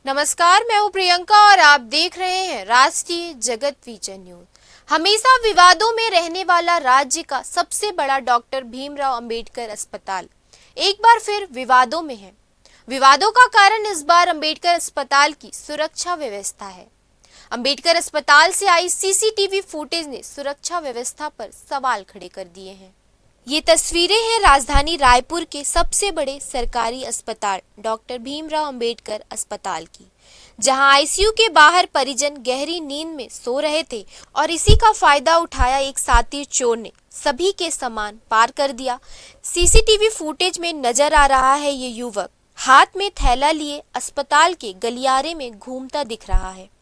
नमस्कार, मैं हूं प्रियंका और आप देख रहे हैं राष्ट्रीय जगत विजय न्यूज। हमेशा विवादों में रहने वाला राज्य का सबसे बड़ा डॉक्टर भीमराव अंबेडकर अस्पताल एक बार फिर विवादों में है। विवादों का कारण इस बार अंबेडकर अस्पताल की सुरक्षा व्यवस्था है। अंबेडकर अस्पताल से आई सीसीटीवी फुटेज ने सुरक्षा व्यवस्था पर सवाल खड़े कर दिए हैं। ये तस्वीरें हैं राजधानी रायपुर के सबसे बड़े सरकारी अस्पताल डॉक्टर भीमराव अंबेडकर अस्पताल की, जहां आईसीयू के बाहर परिजन गहरी नींद में सो रहे थे और इसी का फायदा उठाया एक शातिर चोर ने सभी के सामान पार कर दिया। सीसीटीवी फुटेज में नजर आ रहा है ये युवक हाथ में थैला लिए अस्पताल के गलियारे में घूमता दिख रहा है।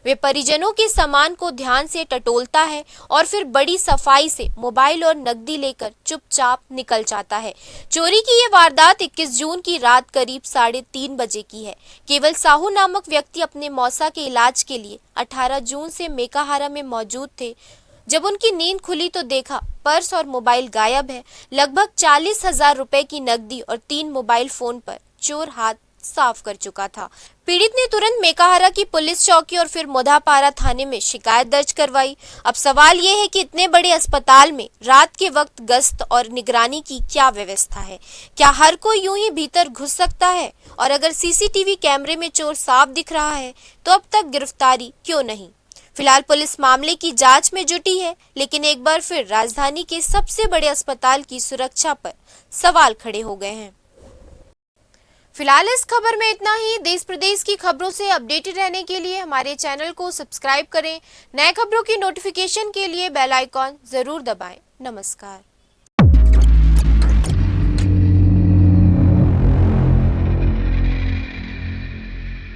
वे परिजनों के सामान को ध्यान से टटोलता है और फिर बड़ी सफाई से मोबाइल और नकदी लेकर चुपचाप निकल जाता है। चोरी की ये वारदात 21 जून की रात करीब 3:30 बजे की है। केवल साहू नामक व्यक्ति अपने मौसा के इलाज के लिए 18 जून से मेकाहारा में मौजूद थे। जब उनकी नींद खुली तो देखा पर्स और मोबाइल गायब है। लगभग 40,000 रुपए की नकदी और 3 मोबाइल फोन पर चोर हाथ साफ कर चुका था। पीड़ित ने तुरंत मेकाहारा की पुलिस चौकी और फिर मोधापारा थाने में शिकायत दर्ज करवाई। अब सवाल ये है कि इतने बड़े अस्पताल में रात के वक्त गश्त और निगरानी की क्या व्यवस्था है? क्या हर कोई यूं ही भीतर घुस सकता है? और अगर सीसीटीवी कैमरे में चोर साफ दिख रहा है तो अब तक गिरफ्तारी क्यों नहीं? फिलहाल पुलिस मामले की जांच में जुटी है, लेकिन एक बार फिर राजधानी के सबसे बड़े अस्पताल की सुरक्षा पर सवाल खड़े हो गए हैं। फिलहाल इस खबर में इतना ही। देश प्रदेश की खबरों से अपडेटेड रहने के लिए हमारे चैनल को सब्सक्राइब करें। नए खबरों की नोटिफिकेशन के लिए बेल आइकॉन जरूर दबाएं। नमस्कार।